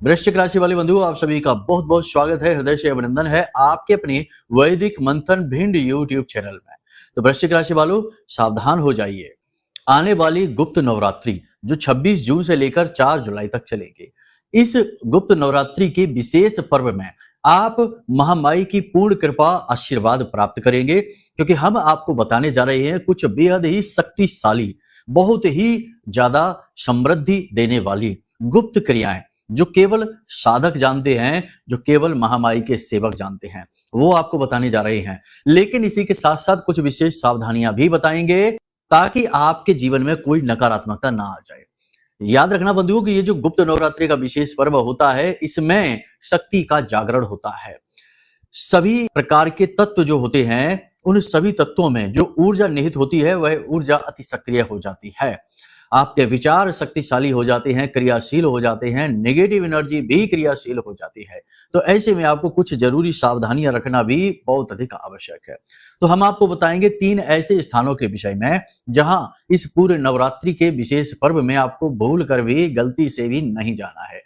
वृश्चिक राशि वाले बंधुओं, आप सभी का बहुत बहुत स्वागत है, हृदय से अभिनंदन है आपके अपने वैदिक मंथन भिंड यूट्यूब चैनल में। तो वृश्चिक राशि वालों, सावधान हो जाइए। आने वाली गुप्त नवरात्रि जो 26 जून से लेकर 4 जुलाई तक चलेगी, इस गुप्त नवरात्रि के विशेष पर्व में आप महामाई की पूर्ण कृपा आशीर्वाद प्राप्त करेंगे, क्योंकि हम आपको बताने जा रहे हैं कुछ बेहद ही शक्तिशाली, बहुत ही ज्यादा समृद्धि देने वाली गुप्त क्रियाएं जो केवल साधक जानते हैं, जो केवल महामाई के सेवक जानते हैं, वो आपको बताने जा रहे हैं। लेकिन इसी के साथ साथ कुछ विशेष सावधानियां भी बताएंगे ताकि आपके जीवन में कोई नकारात्मकता ना आ जाए। याद रखना बंधुओं कि ये जो गुप्त नवरात्रि का विशेष पर्व होता है, इसमें शक्ति का जागरण होता है। सभी प्रकार के तत्व जो होते हैं, उन सभी तत्वों में जो ऊर्जा निहित होती है, वह ऊर्जा अति सक्रिय हो जाती है। आपके विचार शक्तिशाली हो जाते हैं, क्रियाशील हो जाते हैं, नेगेटिव एनर्जी भी क्रियाशील हो जाती है। तो ऐसे में आपको कुछ जरूरी सावधानियां रखना भी बहुत अधिक आवश्यक है। तो हम आपको बताएंगे 3 ऐसे स्थानों के विषय में जहां इस पूरे नवरात्रि के विशेष पर्व में आपको भूल कर भी, गलती से भी नहीं जाना है।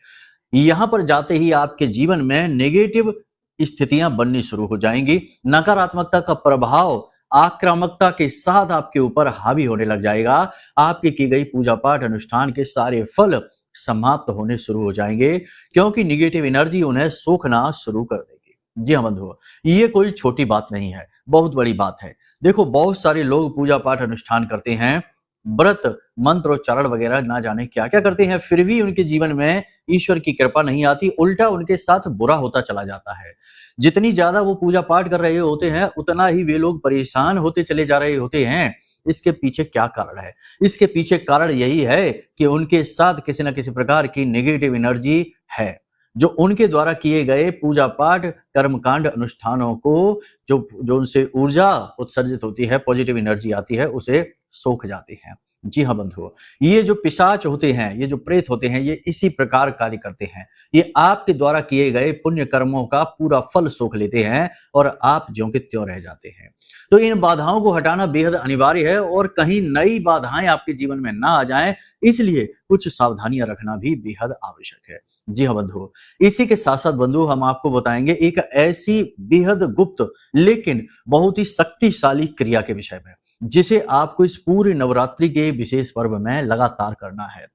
यहां पर जाते ही आपके जीवन में नेगेटिव स्थितियां बननी शुरू हो जाएंगी, नकारात्मकता का प्रभाव आक्रामकता के साथ आपके ऊपर हावी होने लग जाएगा। आपकी की गई पूजा पाठ अनुष्ठान के सारे फल समाप्त होने शुरू हो जाएंगे, क्योंकि निगेटिव एनर्जी उन्हें सोखना शुरू कर देगी। जी हाँ बंधुओं, ये कोई छोटी बात नहीं है, बहुत बड़ी बात है। देखो, बहुत सारे लोग पूजा पाठ अनुष्ठान करते हैं, व्रत मंत्रोच्चारण वगैरह ना जाने क्या क्या करते हैं, फिर भी उनके जीवन में ईश्वर की कृपा नहीं आती, उल्टा उनके साथ बुरा होता चला जाता है। जितनी ज्यादा वो पूजा पाठ कर रहे होते हैं, उतना ही वे लोग परेशान होते चले जा रहे होते हैं। इसके पीछे क्या कारण है? इसके पीछे कारण यही है कि उनके साथ किसी न किसी प्रकार की नेगेटिव एनर्जी है, जो उनके द्वारा किए गए पूजा पाठ कर्मकांड अनुष्ठानों को, जो जो उनसे ऊर्जा उत्सर्जित होती है, पॉजिटिव एनर्जी आती है, उसे सोख जाती है। जी हाँ बंधुओं, ये जो पिशाच होते हैं, ये जो प्रेत होते हैं, ये इसी प्रकार कार्य करते हैं। ये आपके द्वारा किए गए पुण्य कर्मों का पूरा फल सोख लेते हैं और आप ज्यों के त्यों रह जाते हैं। तो इन बाधाओं को हटाना बेहद अनिवार्य है, और कहीं नई बाधाएं आपके जीवन में ना आ जाएं, इसलिए कुछ सावधानियां रखना भी बेहद आवश्यक है। जी हाँ बंधुओं, इसी के साथ साथ बंधुओं हम आपको बताएंगे एक ऐसी बेहद गुप्त लेकिन बहुत ही शक्तिशाली क्रिया के विषय में, जिसे आपको इस पूरे नवरात्रि के विशेष पर्व में लगातार करना है।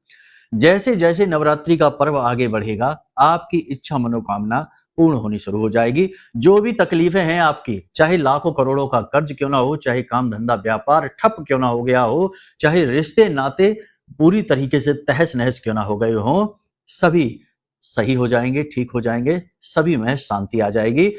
जैसे जैसे नवरात्रि का पर्व आगे बढ़ेगा, आपकी इच्छा मनोकामना पूर्ण होनी शुरू हो जाएगी। जो भी तकलीफें हैं आपकी, चाहे लाखों करोड़ों का कर्ज क्यों ना हो, चाहे काम धंधा व्यापार ठप क्यों ना हो गया हो, चाहे रिश्ते नाते पूरी तरीके से तहस नहस क्यों ना हो गए हो, सभी सही हो जाएंगे, ठीक हो जाएंगे, सभी में शांति आ जाएगी।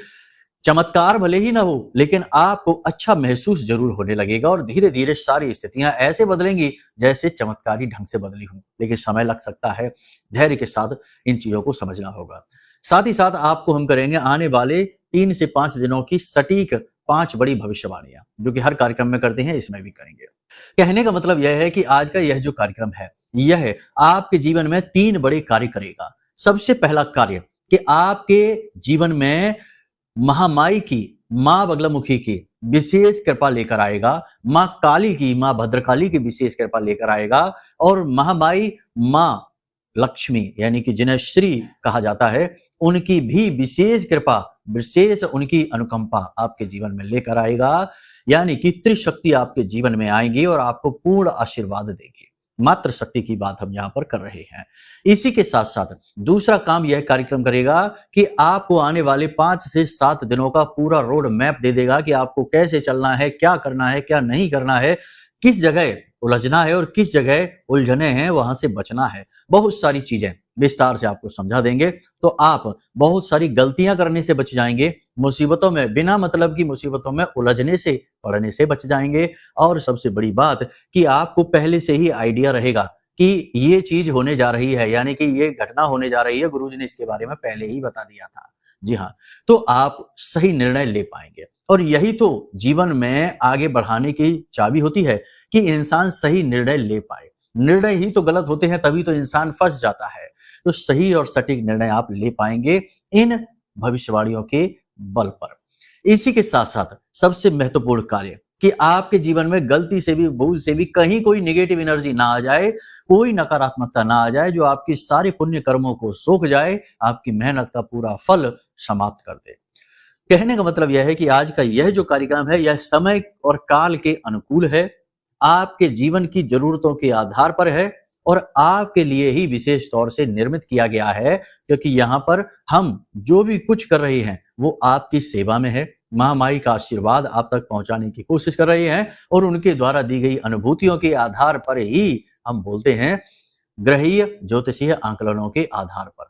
चमत्कार भले ही ना हो, लेकिन आपको अच्छा महसूस जरूर होने लगेगा, और धीरे धीरे सारी स्थितियां ऐसे बदलेंगी जैसे चमत्कारी ढंग से बदली हूं। लेकिन समय लग सकता है, धैर्य के साथ इन चीजों को समझना होगा। साथ ही साथ आपको हम करेंगे आने वाले 3 से 5 दिनों की सटीक 5 बड़ी भविष्यवाणियां, जो कि हर कार्यक्रम में करते हैं, इसमें भी करेंगे। कहने का मतलब यह है कि आज का यह जो कार्यक्रम है, यह आपके जीवन में 3 बड़े कार्य करेगा। सबसे पहला कार्य कि आपके जीवन में महामाई की, मां बगलामुखी की विशेष कृपा लेकर आएगा, मां काली की, मां भद्रकाली की विशेष कृपा लेकर आएगा, और महामाई मां लक्ष्मी यानी कि जिन्हें श्री कहा जाता है, उनकी भी विशेष कृपा, विशेष उनकी अनुकंपा आपके जीवन में लेकर आएगा। यानी कि त्रिशक्ति आपके जीवन में आएंगी और आपको पूर्ण आशीर्वाद देगी। मात्र शक्ति की बात हम यहाँ पर कर रहे हैं। इसी के साथ साथ दूसरा काम यह कार्यक्रम करेगा कि आपको आने वाले 5 से 7 दिनों का पूरा रोड मैप दे देगा कि आपको कैसे चलना है, क्या करना है, क्या नहीं करना है, किस जगह उलझना है और किस जगह उलझने हैं, वहां से बचना है। बहुत सारी चीजें विस्तार से आपको समझा देंगे, तो आप बहुत सारी गलतियां करने से बच जाएंगे, मुसीबतों में, बिना मतलब की मुसीबतों में उलझने से, पड़ने से बच जाएंगे। और सबसे बड़ी बात कि आपको पहले से ही आइडिया रहेगा कि ये चीज होने जा रही है, यानी कि ये घटना होने जा रही है, गुरुजी ने इसके बारे में पहले ही बता दिया था। जी हाँ, तो आप सही निर्णय ले पाएंगे, और यही तो जीवन में आगे बढ़ाने की चाबी होती है कि इंसान सही निर्णय ले पाए। निर्णय ही तो गलत होते हैं, तभी तो इंसान फंस जाता है। तो सही और सटीक निर्णय आप ले पाएंगे इन भविष्यवाणियों के बल पर। इसी के साथ साथ सबसे महत्वपूर्ण कार्य कि आपके जीवन में गलती से भी, भूल से भी कहीं कोई नेगेटिव एनर्जी ना आ जाए, कोई नकारात्मकता ना आ जाए जो आपकी सारे पुण्य कर्मों को सोख जाए, आपकी मेहनत का पूरा फल समाप्त कर दे। कहने का मतलब यह है कि आज का यह जो कार्यक्रम है, यह समय और काल के अनुकूल है, आपके जीवन की जरूरतों के आधार पर है और आपके लिए ही विशेष तौर से निर्मित किया गया है, क्योंकि यहाँ पर हम जो भी कुछ कर रहे हैं वो आपकी सेवा में है। महामाई का आशीर्वाद आप तक पहुंचाने की कोशिश कर रहे हैं और उनके द्वारा दी गई अनुभूतियों के आधार पर ही हम बोलते हैं, ग्रहीय ज्योतिषीय आंकलनों के आधार पर।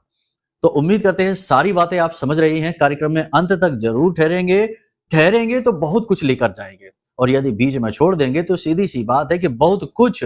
तो उम्मीद करते हैं सारी बातें आप समझ रही हैं। कार्यक्रम में अंत तक जरूर ठहरेंगे तो बहुत कुछ लेकर जाएंगे, और यदि बीच में छोड़ देंगे तो सीधी सी बात है कि बहुत कुछ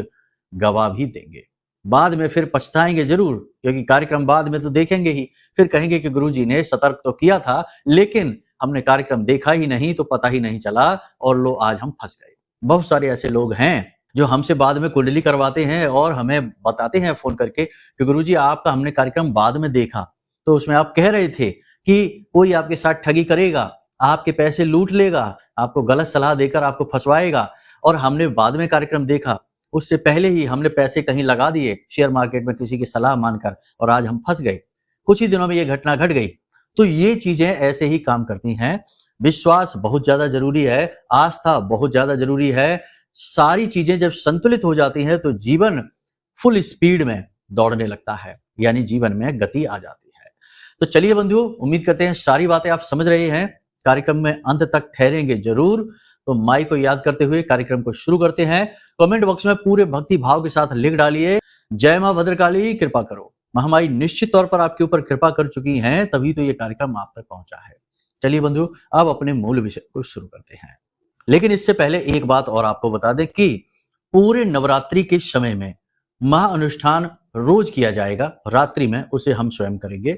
गवा भी देंगे। बाद में फिर पछताएंगे जरूर, क्योंकि कार्यक्रम बाद में तो देखेंगे ही, फिर कहेंगे कि गुरुजी ने सतर्क तो किया था लेकिन हमने कार्यक्रम देखा ही नहीं, तो पता ही नहीं चला और लो आज हम फंस गए। बहुत सारे ऐसे लोग हैं जो हमसे बाद में कुंडली करवाते हैं और हमें बताते हैं फोन करके कि गुरुजी आपका हमने कार्यक्रम बाद में देखा, तो उसमें आप कह रहे थे कि कोई आपके साथ ठगी करेगा, आपके पैसे लूट लेगा, आपको गलत सलाह देकर आपको फंसवाएगा, और हमने बाद में कार्यक्रम देखा, उससे पहले ही हमने पैसे कहीं लगा दिए शेयर मार्केट में किसी की सलाह मानकर और आज हम फंस गए। कुछ ही दिनों में ये घटना घट गई। तो ये चीजें ऐसे ही काम करती हैं। विश्वास बहुत ज्यादा जरूरी है, आस्था बहुत ज्यादा जरूरी है। सारी चीजें जब संतुलित हो जाती हैं तो जीवन फुल स्पीड में दौड़ने लगता है, यानी जीवन में गति आ जाती है। तो चलिए बंधुओं, उम्मीद करते हैं सारी बातें आप समझ रहे हैं। कार्यक्रम में अंत तक ठहरेंगे जरूर। तो माई को याद करते हुए कार्यक्रम को शुरू करते हैं। कमेंट बॉक्स में पूरे भक्ति भाव के साथ लिख डालिए, जय मां भद्रकाली कृपा करो। महामाई निश्चित तौर पर आपके ऊपर कृपा कर चुकी हैं, तभी तो ये कार्यक्रम आप तक पहुंचा है। चलिए बंधु, अब अपने मूल विषय को शुरू करते हैं। लेकिन इससे पहले एक बात और आपको बता दें कि पूरे नवरात्रि के समय में महाअनुष्ठान रोज किया जाएगा, रात्रि में उसे हम स्वयं करेंगे।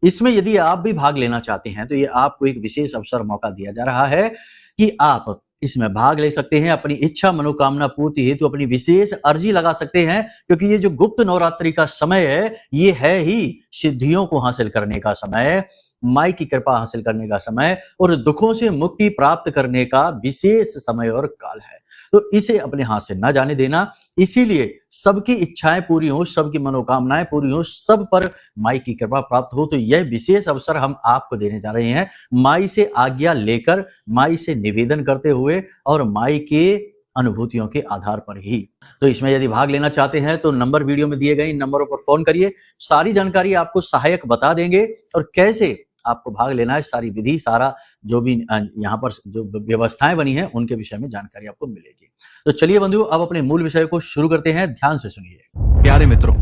इसमें यदि आप भी भाग लेना चाहते हैं तो ये आपको एक विशेष अवसर, मौका दिया जा रहा है कि आप इसमें भाग ले सकते हैं। अपनी इच्छा मनोकामना पूर्ति हेतु अपनी विशेष अर्जी लगा सकते हैं, क्योंकि ये जो गुप्त नवरात्रि का समय है ये है ही सिद्धियों को हासिल करने का समय, माई की कृपा हासिल करने का समय और दुखों से मुक्ति प्राप्त करने का विशेष समय और काल है। तो इसे अपने हाथ से ना जाने देना। इसीलिए सबकी इच्छाएं पूरी हो, सबकी मनोकामनाएं पूरी हो, सब पर माई की कृपा प्राप्त हो। तो यह विशेष अवसर हम आपको देने जा रहे हैं, माई से आज्ञा लेकर, माई से निवेदन करते हुए और माई के अनुभूतियों के आधार पर ही। तो इसमें यदि भाग लेना चाहते हैं तो नंबर वीडियो में दिए गए इन नंबरों पर फोन करिए। सारी जानकारी आपको सहायक बता देंगे और कैसे आपको भाग लेना है, सारी विधि, सारा जो भी यहाँ पर जो व्यवस्थाएं बनी हैं उनके विषय में जानकारी आपको मिलेगी। तो चलिए बंधु, अब अपने मूल विषय को शुरू करते हैं। ध्यान से सुनिए। प्यारे मित्रों,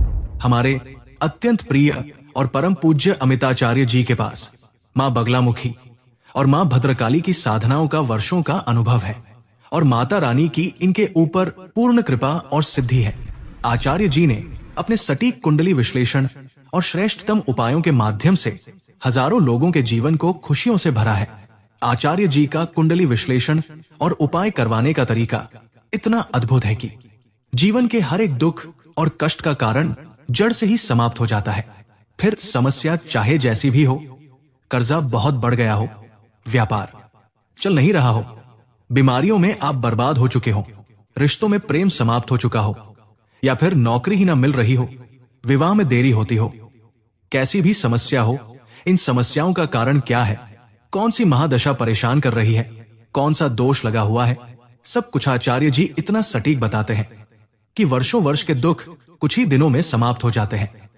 हमारे अत्यंत प्रिय और परम पूज्य अमिताचार्य जी के पास माँ बगलामुखी और माँ भद्रकाली की साधनाओं का वर्षों का अनुभव है और माता रानी की इनके ऊपर पूर्ण कृपा और सिद्धि है। आचार्य जी ने अपने सटीक कुंडली विश्लेषण और श्रेष्ठतम उपायों के माध्यम से हजारों लोगों के जीवन को खुशियों से भरा है। आचार्य जी का कुंडली विश्लेषण और उपाय करवाने का तरीका इतना अद्भुत है कि जीवन के हर एक दुख और कष्ट का कारण जड़ से ही समाप्त हो जाता है। फिर समस्या चाहे जैसी भी हो, कर्जा बहुत बढ़ गया हो, व्यापार चल नहीं रहा हो, बीमारियों में आप बर्बाद हो चुके हो, रिश्तों में प्रेम समाप्त हो चुका हो, या फिर नौकरी ही ना मिल रही हो, विवाह में देरी होती हो, कैसी भी समस्या हो, इन समस्याओं का कारण क्या है, कौन सी महादशा परेशान कर रही है, कौन सा दोष लगा हुआ है, सब कुछ आचार्य जी इतना सटीक बताते हैं कि वर्षों वर्ष के दुख कुछ ही दिनों में समाप्त हो जाते हैं।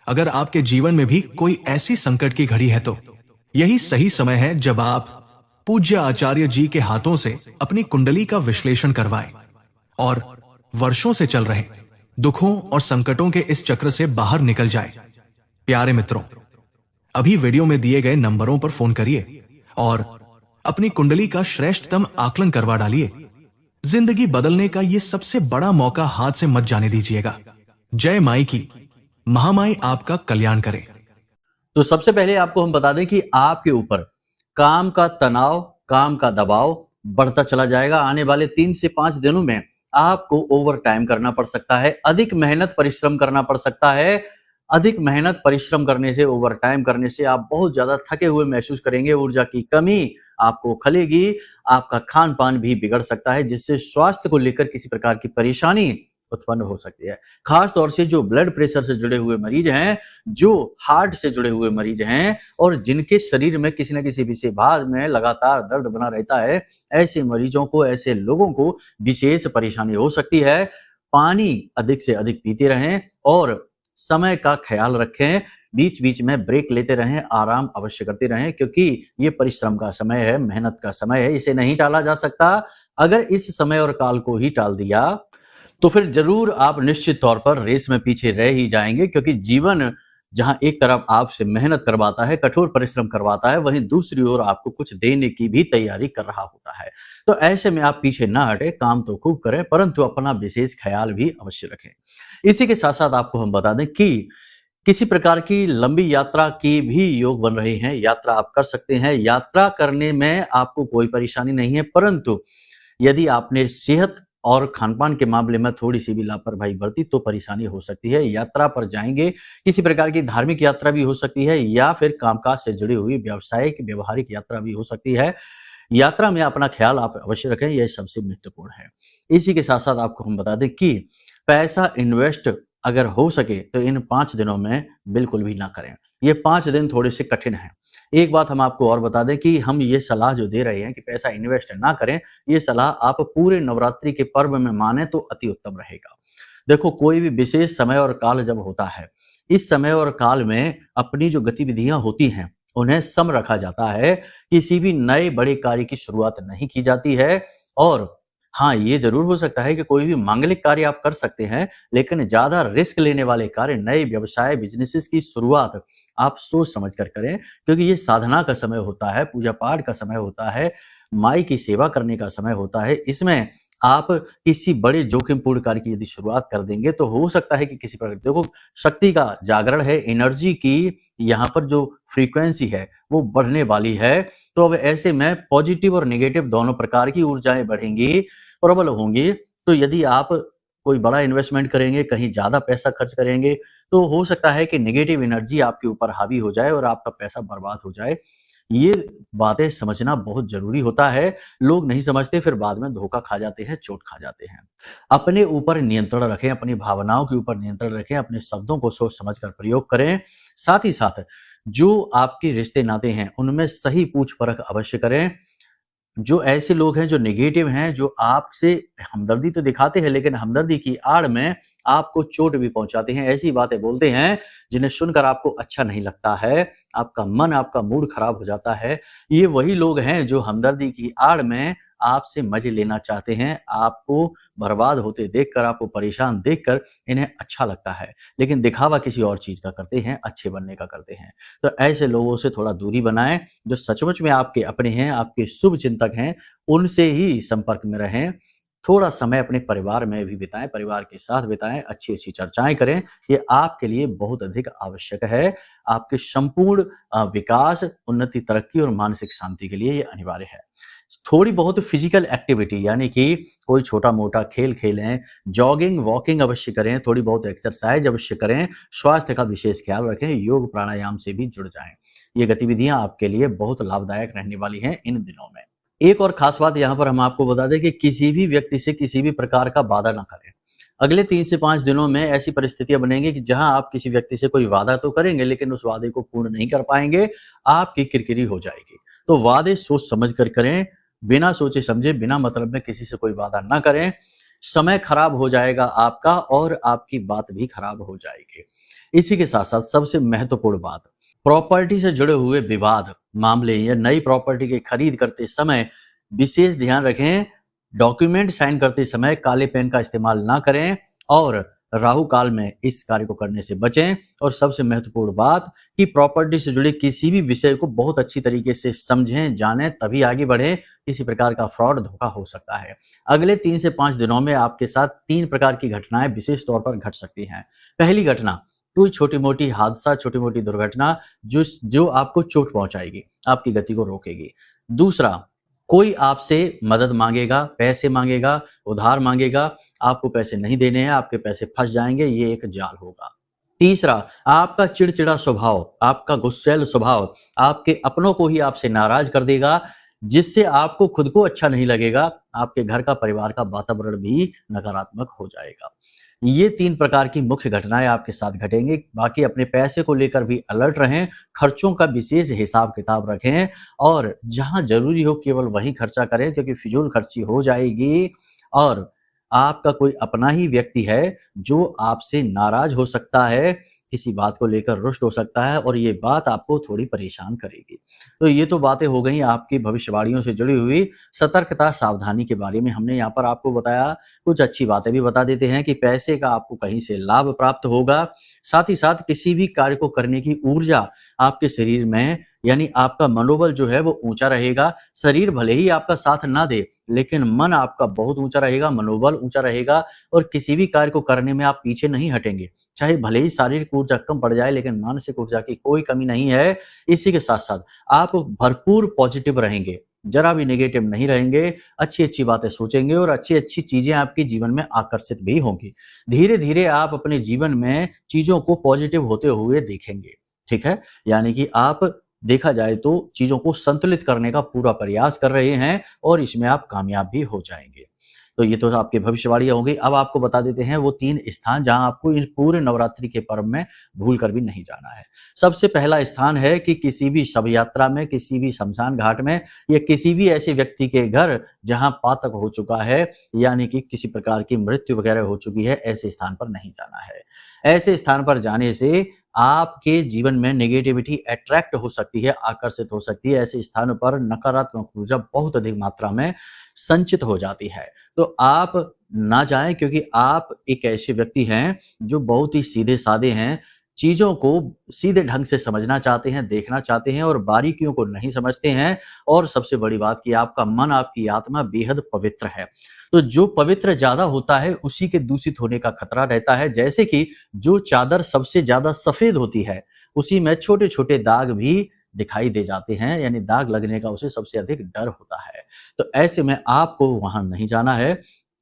अगर आपके जीवन में भी कोई ऐसी संकट की घड़ी है तो यही सही समय है जब आप पूज्य आचार्य जी के हाथों से अपनी कुंडली का विश्लेषण करवाएं और वर्षों से चल रहे दुखों और संकटों के इस चक्र से बाहर निकल जाए। प्यारे मित्रों, अभी वीडियो में दिए गए नंबरों पर फोन करिए और अपनी कुंडली का श्रेष्ठतम आकलन करवा डालिए। जिंदगी बदलने का ये सबसे बड़ा मौका हाथ से मत जाने दीजिएगा। जय माई की, महामाई आपका कल्याण करे। तो सबसे पहले आपको हम बता दें कि आपके ऊपर काम का तनाव, काम का दबाव बढ़ता चला जाएगा। आने वाले 3 से 5 दिनों में आपको ओवर टाइम करना पड़ सकता है, अधिक मेहनत परिश्रम करना पड़ सकता है। अधिक मेहनत परिश्रम करने से, ओवर टाइम करने से आप बहुत ज्यादा थके हुए महसूस करेंगे, ऊर्जा की कमी आपको खलेगी, आपका खान पान भी बिगड़ सकता है, जिससे स्वास्थ्य को लेकर किसी प्रकार की परेशानी उत्पन्न हो सकती है। खास तौर से जो ब्लड प्रेशर से जुड़े हुए मरीज हैं, जो हार्ट से जुड़े हुए मरीज हैं और जिनके शरीर में किसी न किसी विशेष भाग में लगातार दर्द बना रहता है, ऐसे मरीजों को, ऐसे लोगों को विशेष परेशानी हो सकती है। पानी अधिक से अधिक पीते रहें और समय का ख्याल रखें, बीच-बीच में ब्रेक लेते रहें, आराम अवश्य करते रहें, क्योंकि ये परिश्रम का समय है, मेहनत का समय है, इसे नहीं टाला जा सकता। अगर इस समय और काल को ही टाल दिया तो फिर जरूर आप निश्चित तौर पर रेस में पीछे रह ही जाएंगे, क्योंकि जीवन जहां एक तरफ आपसे मेहनत करवाता है, कठोर परिश्रम करवाता है, वहीं दूसरी ओर आपको कुछ देने की भी तैयारी कर रहा होता है। तो ऐसे में आप पीछे ना हटे, काम तो खूब करें, परंतु अपना विशेष ख्याल भी अवश्य रखें। इसी के साथ साथ आपको हम बता दें कि किसी प्रकार की लंबी यात्रा की भी योग बन रहे हैं, यात्रा आप कर सकते हैं। यात्रा करने में आपको कोई परेशानी नहीं है, परंतु यदि आपने सेहत और खान-पान के मामले में थोड़ी-सी भी लापरवाही बरती तो परेशानी हो सकती है। यात्रा पर जाएँगे, किसी प्रकार की धार्मिक यात्रा भी हो सकती है या फिर कामकाज से जुड़ी हुई व्यावसायिक, व्यावहारिक यात्रा भी हो सकती है। यात्रा में अपना ख्याल आप अवश्य रखें, यह सबसे महत्वपूर्ण है। इसी के साथ-साथ आपको हम बता दें कि पैसा इन्वेस्ट अगर हो सके तो इन 5 दिनों में बिल्कुल भी ना करें। ये 5 दिन थोड़े से कठिन हैं। एक बात हम आपको और बता दें कि हम ये सलाह जो दे रहे हैं कि पैसा इन्वेस्ट ना करें, ये सलाह आप पूरे नवरात्रि के पर्व में मानें तो अति उत्तम रहेगा। देखो, कोई भी विशेष समय और काल जब होता है, इस समय और काल में अपनी जो गतिविधियां होती हैं, उन्हें सम रखा जाता है। किसी भी नए बड़े कार्य की शुरुआत नहीं की जाती है। और हाँ, ये ज़रूर हो सकता है कि कोई भी मांगलिक कार्य आप कर सकते हैं, लेकिन ज़्यादा रिस्क लेने वाले कार्य, नए व्यवसाय, बिज़नेसेस की शुरुआत आप सोच समझ कर करें, क्योंकि ये साधना का समय होता है, पूजा-पाठ का समय होता है, माई की सेवा करने का समय होता है। इसमें आप किसी बड़े जोखिमपूर्ण कार्य की यदि शुरुआत कर देंगे, तो हो सकता है कि किसी प्रकार, देखो, शक्ति का जागरण है, एनर्जी की यहाँ पर जो फ्रीक्वेंसी है, वो बढ़ने वाली है। तो अब ऐसे में पॉजिटिव और नेगेटिव दोनों प्रकार की ऊर्जाएँ बढ़ेंगी, प्रबल होंगी। तो यदि आप कोई बड़ा इन्वेस्टमेंट करेंगे, कहीं ज़्यादा पैसा खर्च करेंगे, तो हो सकता है कि नेगेटिव एनर्जी आपके ऊपर हावी हो जाए और आपका पैसा बर्बाद हो जाए। ये बातें समझना बहुत ज़रूरी होता है। लोग नहीं समझते, फिर बाद में धोखा खा जाते हैं, चोट खा जाते हैं। अपने ऊपर नियंत्रण रखें, अपनी भावनाओं के ऊपर नियंत्रण रखें, अपने शब्दों को सोच समझ कर प्रयोग करें। साथ ही साथ जो आपके रिश्ते नाते हैं, उनमें सही पूछ-परख अवश्य करें। जो ऐसे लोग हैं जो नेगेटिव हैं, जो आपसे हमदर्दी तो दिखाते हैं, लेकिन हमदर्दी की आड़ में आपको चोट भी पहुँचाते हैं, ऐसी बातें बोलते हैं जिन्हें सुनकर आपको अच्छा नहीं लगता है, आपका मन, आपका मूड खराब हो जाता है। ये वही लोग हैं जो हमदर्दी की आड़ में आपसे मज़े लेना चाहते हैं, आपको बर्बाद होते देखकर, आपको परेशान देखकर इन्हें अच्छा लगता है, लेकिन दिखावा किसी और चीज़ का करते हैं, अच्छे बनने का करते हैं। तो ऐसे लोगों से थोड़ा दूरी बनाएँ, जो सचमुच में आपके अपने हैं, आपके शुभ चिंतक हैं, उनसे ही संपर्क में रहें। थोड़ा समय अपने परिवार में भी बिताएँ, परिवार के साथ बिताएँ, अच्छी-अच्छी चर्चाएँ करें, ये आपके लिए बहुत अधिक आवश्यक है। आपके संपूर्ण विकास, उन्नति, तरक्की और मानसिक शांति के लिए ये अनिवार्य है। थोड़ी बहुत फिजिकल एक्टिविटी, यानी कि कोई छोटा-मोटा खेल खेलें, जॉगिंग, वॉकिंग अवश्य करें, थोड़ी बहुत एक्सरसाइज़ अवश्य करें, स्वास्थ्य का विशेष ख्याल रखें, योग प्राणायाम से भी जुड़ जाएँ। ये गतिविधियाँ आपके लिए बहुत लाभदायक रहने वाली हैं इन दिनों में। एक और ख़ास बात यहाँ पर हम आपको बता दें कि किसी भी व्यक्ति से किसी भी प्रकार का वादा ना करें। अगले 3 से 5 दिनों में ऐसी परिस्थितियाँ बनेंगी कि जहाँ आप किसी व्यक्ति से कोई वादा तो करेंगे, लेकिन उस वादे को पूर्ण नहीं कर पाएँगे, आपकी किरकिरी हो जाएगी। तो वादे सोच समझ कर करें, बिना सोचे समझे, बिना मतलब में किसी से कोई वादा ना करें। समय खराब हो जाएगा आपका और आपकी बात भी खराब हो जाएगी। इसी के साथ-साथ सबसे महत्वपूर्ण बात, प्रॉपर्टी से जुड़े हुए विवाद, मामले या नई प्रॉपर्टी की खरीद करते समय विशेष ध्यान रखें। डॉक्यूमेंट साइन करते समय काले पेन का इस्तेमाल ना करें और राहु काल में इस कार्य को करने से बचें। और सबसे महत्वपूर्ण बात कि प्रॉपर्टी से जुड़े किसी भी विषय को बहुत अच्छी तरीके से समझें, जानें, तभी आगे बढ़ें। किसी प्रकार का फ्रॉड, धोखा हो सकता है। अगले 3 से 5 दिनों में आपके साथ 3 प्रकार की घटनाएं विशेष तौर पर घट सकती हैं। पहली घटना, कोई छोटी-मोटी हादसा, छोटी-मोटी दुर्घटना जो आपको चोट पहुंचाएगी, आपकी गति को रोकेगी। दूसरा, कोई आपसे मदद मांगेगा, पैसे मांगेगा, उधार मांगेगा, आपको पैसे नहीं देने हैं, आपके पैसे फंस जाएंगे, ये एक जाल होगा। तीसरा, आपका चिड़चिड़ा स्वभाव, आपका गुस्सैल स्वभाव आपके अपनों को ही आपसे नाराज कर देगा। जिससे आपको खुद को अच्छा नहीं लगेगा, आपके घर का, परिवार का वातावरण भी नकारात्मक हो जाएगा। ये 3 प्रकार की मुख्य घटनाएँ आपके साथ घटेंगी। बाकी अपने पैसे को लेकर भी अलर्ट रहें, खर्चों का विशेष हिसाब-किताब रखें और जहाँ ज़रूरी हो केवल वहीं खर्चा करें, क्योंकि फिजूल खर्ची हो जाएगी और आपका कोई अपना ही व्यक्ति है जो आपसे नाराज़ हो सकता है, किसी बात को लेकर रुष्ट हो सकता है और ये बात आपको थोड़ी परेशान करेगी। तो ये तो बातें हो गई आपकी भविष्यवाणियों से जुड़ी हुई सतर्कता, सावधानी के बारे में हमने यहाँ पर आपको बताया। कुछ अच्छी बातें भी बता देते हैं कि पैसे का आपको कहीं से लाभ प्राप्त होगा। साथ ही साथ किसी भी कार्य को करने की ऊर्जा आपके शरीर में, यानी आपका मनोबल जो है वो ऊँचा रहेगा। शरीर भले ही आपका साथ ना दे, लेकिन मन आपका बहुत ऊँचा रहेगा, मनोबल ऊँचा रहेगा और किसी भी कार्य को करने में आप पीछे नहीं हटेंगे। चाहे भले ही शारीरिक ऊर्जा कम पड़ जाए, लेकिन मानसिक ऊर्जा की कोई कमी नहीं है। इसी के साथ-साथ आप भरपूर पॉजिटिव रहेंगे, ज़रा भी नेगेटिव नहीं रहेंगे, अच्छी-अच्छी बातें सोचेंगे और अच्छी-अच्छी चीज़ें आपके जीवन में आकर्षित भी होंगी। धीरे-धीरे आप अपने जीवन में चीज़ों को पॉजिटिव होते हुए देखेंगे, ठीक है? यानी कि आप देखा जाए तो चीज़ों को संतुलित करने का पूरा प्रयास कर रहे हैं और इसमें आप कामयाब भी हो जाएँगे। तो ये तो आपकी भविष्यवाणियाँ हो गई। अब आपको बता देते हैं वो 3 स्थान जहाँ आपको इन पूरे नवरात्रि के पर्व में भूल कर भी नहीं जाना है। सबसे पहला स्थान है कि किसी भी शव यात्रा में, किसी भी श्मशान घाट में या किसी भी ऐसे व्यक्ति के घर जहाँ पातक हो चुका है, यानी कि किसी प्रकार की मृत्यु वगैरह हो चुकी है, ऐसे स्थान पर नहीं जाना है। ऐसे स्थान पर जाने से आपके जीवन में नेगेटिविटी अट्रैक्ट हो सकती है, आकर्षित हो सकती है। ऐसे स्थानों पर नकारात्मक ऊर्जा बहुत अधिक मात्रा में संचित हो जाती है। तो आप ना जाएँ, क्योंकि आप एक ऐसे व्यक्ति हैं जो बहुत ही सीधे-साधे हैं, चीज़ों को सीधे ढंग से समझना चाहते हैं, देखना चाहते हैं और बारीकियों को नहीं समझते हैं और सबसे बड़ी बात कि आपका मन, आपकी आत्मा बेहद पवित्र है। तो जो पवित्र ज़्यादा होता है, उसी के दूषित होने का खतरा रहता है। जैसे कि जो चादर सबसे ज़्यादा सफ़ेद होती है, उसी में छोटे-छोटे दाग भी दिखाई दे जाते हैं, यानी दाग लगने का उसे सबसे अधिक डर होता है। तो ऐसे में आपको वहाँ नहीं जाना है,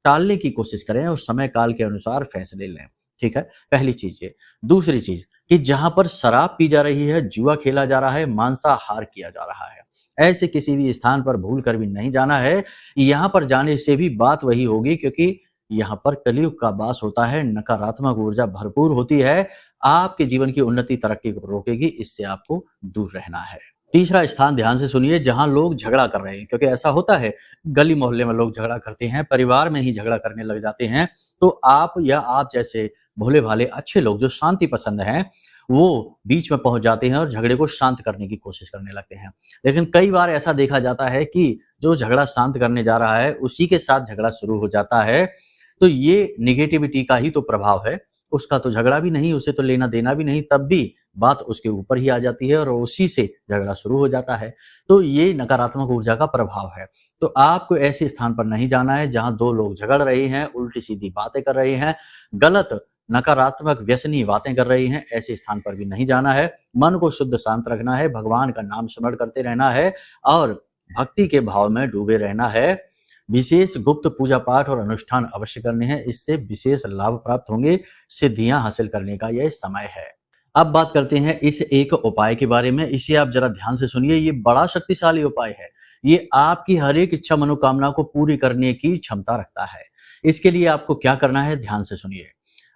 टालने की कोशिश करें और समय काल के अनुसार फैसले लें, ठीक है? पहली चीज़ ये। दूसरी चीज़ कि जहाँ पर शराब पी जा रही है, जुआ खेला जा रहा है, मांसाहार किया जा रहा है, ऐसे किसी भी स्थान पर भूल कर भी नहीं जाना है। यहाँ पर जाने से भी बात वही होगी, क्योंकि यहाँ पर कलयुग का वास होता है, नकारात्मक ऊर्जा भरपूर होती है, आपके जीवन की उन्नति, तरक्की को रोकेगी, इससे आपको दूर रहना है। तीसरा स्थान ध्यान से सुनिए, जहाँ लोग झगड़ा कर रहे हैं, क्योंकि ऐसा होता है, गली मोहल्ले में लोग झगड़ा करते हैं, परिवार में ही झगड़ा करने लग जाते हैं। तो आप या आप जैसे भोले-भाले अच्छे लोग जो शांति पसंद हैं, वो बीच में पहुँच जाते हैं और झगड़े को शांत करने की कोशिश करने लगते हैं। लेकिन कई बार ऐसा देखा जाता है कि जो झगड़ा शांत करने जा रहा है, उसी के साथ झगड़ा शुरू हो जाता है। तो ये नेगेटिविटी का ही तो प्रभाव है, उसका तो झगड़ा भी नहीं, उसे तो लेना-देना भी नहीं, तब भी बात उसके ऊपर ही आ जाती है और उसी से झगड़ा शुरू हो जाता है। तो ये नकारात्मक ऊर्जा का प्रभाव है। तो आपको ऐसे स्थान पर नहीं जाना है जहाँ 2 लोग झगड़ रहे हैं, उल्टी-सीधी बातें कर रहे हैं, गलत नकारात्मक व्यसनी बातें कर रहे हैं, ऐसे स्थान पर भी नहीं जाना है। मन को शुद्ध शांत रखना है, भगवान का नाम स्मरण करते रहना है और भक्ति के भाव में डूबे रहना है। विशेष गुप्त पूजा पाठ और अनुष्ठान अवश्य करने हैं, इससे विशेष लाभ प्राप्त होंगे, सिद्धियां हासिल करने का यह समय है। अब बात करते हैं इस एक उपाय के बारे में, इसे आप जरा ध्यान से सुनिए, ये बड़ा शक्तिशाली उपाय है। ये आपकी हर एक इच्छा मनोकामना को पूरी करने की क्षमता रखता है। इसके लिए आपको क्या करना है, ध्यान से सुनिए।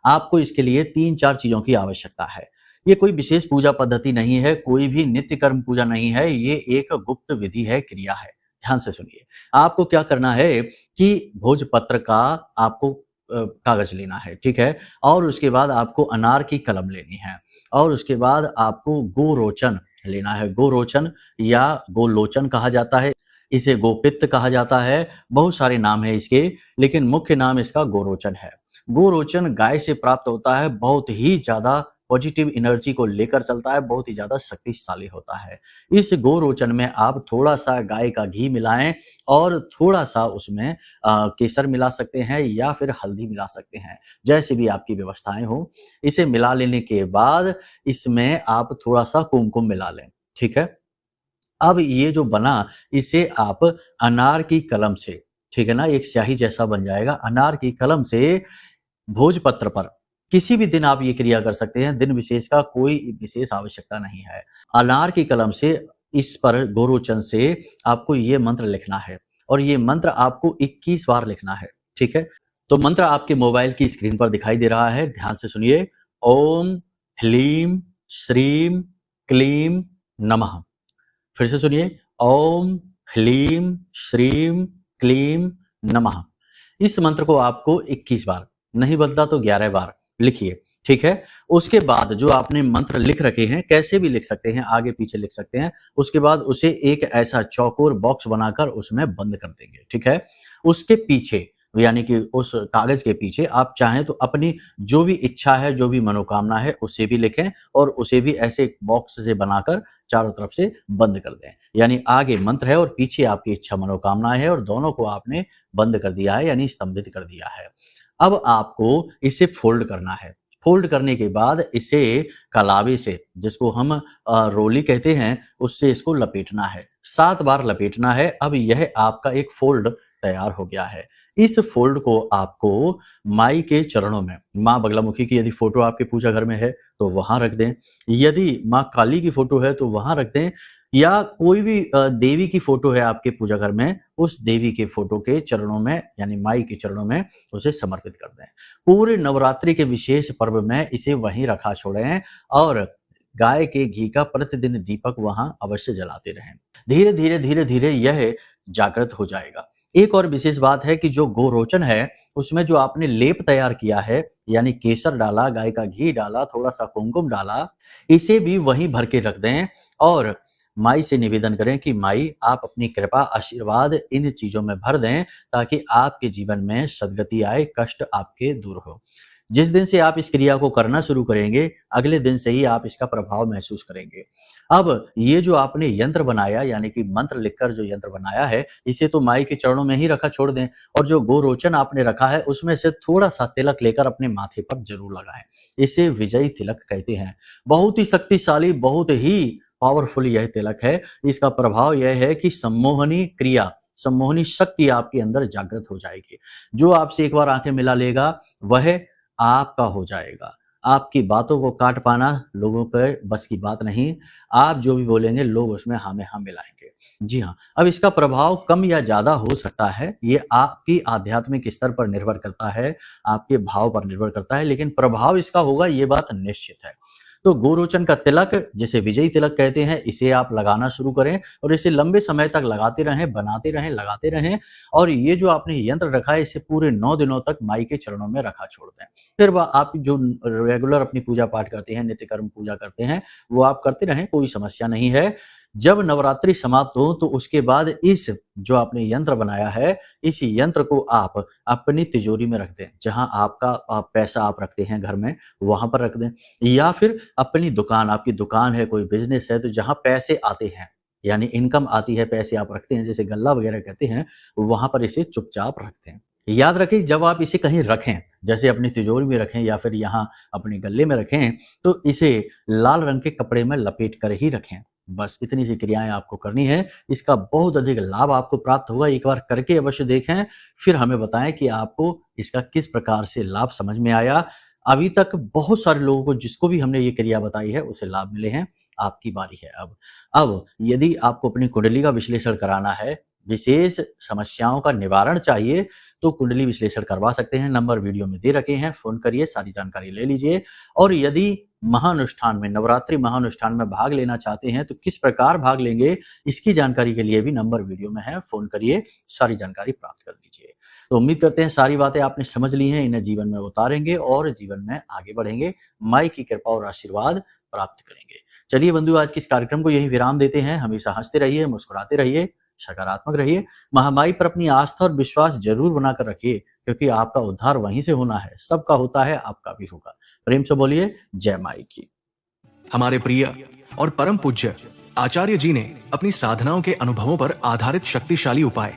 आपको इसके लिए 3-4 चीजों की आवश्यकता है। ये कोई विशेष पूजा पद्धति नहीं है, कोई भी नित्य कर्म पूजा नहीं है, ये एक गुप्त विधि है, क्रिया है। ध्यान से सुनिए। आपको क्या करना है कि भोजपत्र का आपको कागज लेना है, ठीक है? और उसके बाद आपको अनार की कलम लेनी है और उसके बाद आपको गोरोचन लेना है। गोरोचन या गोलोचन कहा जाता है, इसे गोपित्त कहा जाता है, बहुत सारे नाम हैं इसके, लेकिन मुख्य नाम इसका गोरोचन है। गोरोचन गाय से प्राप्त होता है, बहुत ही ज़्यादा पॉजिटिव एनर्जी को लेकर चलता है, बहुत ही ज़्यादा शक्तिशाली होता है। इस गोरोचन में आप थोड़ा-सा गाय का घी मिलाएँ और थोड़ा-सा उसमें केसर मिला सकते हैं या फिर हल्दी मिला सकते हैं, जैसी भी आपकी व्यवस्थाएँ हों। इसे मिला लेने के बाद इसमें आप थोड़ा-सा कुमकुम मिला लें, ठीक है? अब ये जो बना, इसे आप अनार की कलम से, ठीक है ना? एक स्याही जैसा बन जाएगा। अनार की कलम से भोजपत्र पर किसी भी दिन आप ये क्रिया कर सकते हैं, दिन विशेष का कोई विशेष आवश्यकता नहीं है। अनार की कलम से इस पर गोरोचन से आपको ये मंत्र लिखना है और ये मंत्र आपको 21 बार लिखना है। ठीक है, तो मंत्र आपके मोबाइल की स्क्रीन पर दिखाई दे रहा है, ध्यान से सुनिए। ओम ह्लीम श्रीम क्लीम नमः। फिर से सुनिए, ओम ह्लीम श्रीम क्लीम नमः। इस मंत्र को आपको 21 बार, नहीं बदला तो 11 बार लिखिए। ठीक है, उसके बाद जो आपने मंत्र लिख रखे हैं, कैसे भी लिख सकते हैं, आगे पीछे लिख सकते हैं, उसके बाद उसे एक ऐसा चौकोर बॉक्स बनाकर उसमें बंद कर देंगे। ठीक है, उसके पीछे यानी कि उस कागज के पीछे आप चाहें तो अपनी जो भी इच्छा है, जो भी मनोकामना है, उसे भी लिखें और उसे भी ऐसे बॉक्स से बनाकर चारों तरफ से बंद कर दें। यानी आगे मंत्र है और पीछे आपकी इच्छा मनोकामना है और दोनों को आपने बंद कर दिया है, यानी स्तंभित कर दिया है। अब आपको इसे फोल्ड करना है। फोल्ड करने के बाद इसे कलावे से, जिसको हम रोली कहते हैं, उससे इसको लपेटना है। 7 बार लपेटना है। अब यह आपका एक फोल्ड तैयार हो गया है। इस फोल्ड को आपको माई के चरणों में, माँ बगलामुखी की यदि फोटो आपके पूजा घर में है तो वहां रख दें, यदि माँ काली की फोटो है तो वहां रख दें, या कोई भी देवी की फोटो है आपके पूजा घर में, उस देवी के फोटो के चरणों में यानी माई के चरणों में उसे समर्पित कर दें। पूरे नवरात्रि के विशेष पर्व में इसे वहीं रखा छोड़ें और गाय के घी का प्रतिदिन दीपक वहां अवश्य जलाते रहें। धीरे धीरे धीरे धीरे यह जागृत हो जाएगा। एक और विशेष बात है कि जो गोरोचन है उसमें जो आपने लेप तैयार किया है, यानी केसर डाला, गाय का घी डाला, थोड़ा सा कुमकुम डाला, इसे भी वहीं भर के रख दें और माई से निवेदन करें कि माई आप अपनी कृपा आशीर्वाद इन चीजों में भर दें ताकि आपके जीवन में सद्गति आए, कष्ट आपके दूर हो। जिस दिन से आप इस क्रिया को करना शुरू करेंगे, अगले दिन से ही आप इसका प्रभाव महसूस करेंगे। अब ये जो आपने यंत्र बनाया, यानी कि मंत्र लिखकर जो यंत्र बनाया है, इसे तो माई के चरणों में ही रखा छोड़ दें और जो गोरोचन आपने रखा है उसमें से थोड़ा सा तिलक लेकर अपने माथे पर जरूर लगाएं। इसे विजयी तिलक कहते हैं। बहुत ही शक्तिशाली, बहुत ही पावरफुल यह तिलक है। इसका प्रभाव यह है कि सम्मोहनी क्रिया, सम्मोहनी शक्ति आपके अंदर जागृत हो जाएगी। जो आपसे एक बार आंखें मिला लेगा वह आपका हो जाएगा। आपकी बातों को काट पाना लोगों के बस की बात नहीं। आप जो भी बोलेंगे लोग उसमें हाँ में हाँ मिलाएंगे। जी हाँ, अब इसका प्रभाव कम या ज्यादा हो सकता है, ये आपकी आध्यात्मिक स्तर पर निर्भर करता है, आपके भाव पर निर्भर करता है, लेकिन प्रभाव इसका होगा, ये बात निश्चित है। तो गोरोचन का तिलक, जिसे विजयी तिलक कहते हैं, इसे आप लगाना शुरू करें और इसे लंबे समय तक लगाते रहें, बनाते रहें, लगाते रहें। और ये जो आपने यंत्र रखा है इसे पूरे 9 दिनों तक माई के चरणों में रखा छोड़ दें। फिर वह आप जो रेगुलर अपनी पूजा पाठ करते हैं, नित्य कर्म पूजा करते हैं, वो आप करते रहें, कोई समस्या नहीं है। जब नवरात्रि समाप्त हो तो उसके बाद इस जो आपने यंत्र बनाया है, इस यंत्र को आप अपनी तिजोरी में रख दें। जहां आपका पैसा आप रखते हैं घर में, वहां पर रख दें, या फिर अपनी दुकान, आपकी दुकान है, कोई बिजनेस है, तो जहां पैसे आते हैं यानी इनकम आती है, पैसे आप रखते हैं, जैसे गल्ला वगैरह कहते हैं, वहां पर इसे चुपचाप रखते हैं। याद रखें, जब आप इसे कहीं रखें, जैसे अपनी तिजोरी में रखें या फिर यहाँ अपने गल्ले में रखें, तो इसे लाल रंग के कपड़े में लपेट कर ही रखें। बस इतनी सी क्रियाएं आपको करनी है। इसका बहुत अधिक लाभ आपको प्राप्त होगा। एक बार करके अवश्य देखें, फिर हमें बताएं कि आपको इसका किस प्रकार से लाभ समझ में आया। अभी तक बहुत सारे लोगों को, जिसको भी हमने ये क्रिया बताई है, उसे लाभ मिले हैं। आपकी बारी है अब यदि आपको अपनी कुंडली का विश्लेषण कराना है, विशेष समस्याओं का निवारण चाहिए, तो कुंडली विश्लेषण करवा सकते हैं। नंबर वीडियो में दे रखे हैं, फोन करिए, सारी जानकारी ले लीजिए। और यदि महानुष्ठान में, नवरात्रि महानुष्ठान में भाग लेना चाहते हैं तो किस प्रकार भाग लेंगे, इसकी जानकारी के लिए भी नंबर वीडियो में है, फोन करिए, सारी जानकारी प्राप्त कर लीजिए। तो उम्मीद करते हैं सारी बातें आपने समझ ली हैं, इन्हें जीवन में उतारेंगे और जीवन में आगे बढ़ेंगे, माई की कृपा और आशीर्वाद प्राप्त करेंगे। चलिए बंधु, आज के इस कार्यक्रम को यही विराम देते हैं। हमेशा हंसते रहिए, मुस्कुराते रहिए, सकारात्मक रहिए, महामाई पर अपनी आस्था और विश्वास जरूर बनाकर रखिए, क्योंकि आपका उद्धार वहीं से होना है। सबका होता है, आपका भी होगा। प्रेम से बोलिए जय माई की। हमारे प्रिय और परम पूज्य आचार्य जी ने अपनी साधनाओं के अनुभवों पर आधारित शक्तिशाली उपाय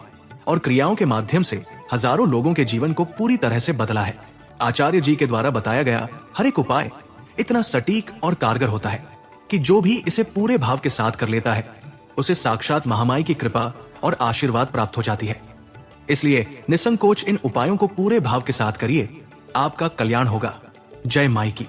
और क्रियाओं के माध्यम से हजारों लोगों के जीवन को पूरी तरह से बदला है। आचार्य जी के द्वारा बताया गया हर एक उपाय इतना सटीक और कारगर होता है कि जो भी इसे पूरे भाव के साथ कर लेता है, उसे साक्षात महामाई की कृपा और आशीर्वाद प्राप्त हो जाती है। इसलिए निसंकोच इन उपायों को पूरे भाव के साथ करिए, आपका कल्याण होगा। जय माई की।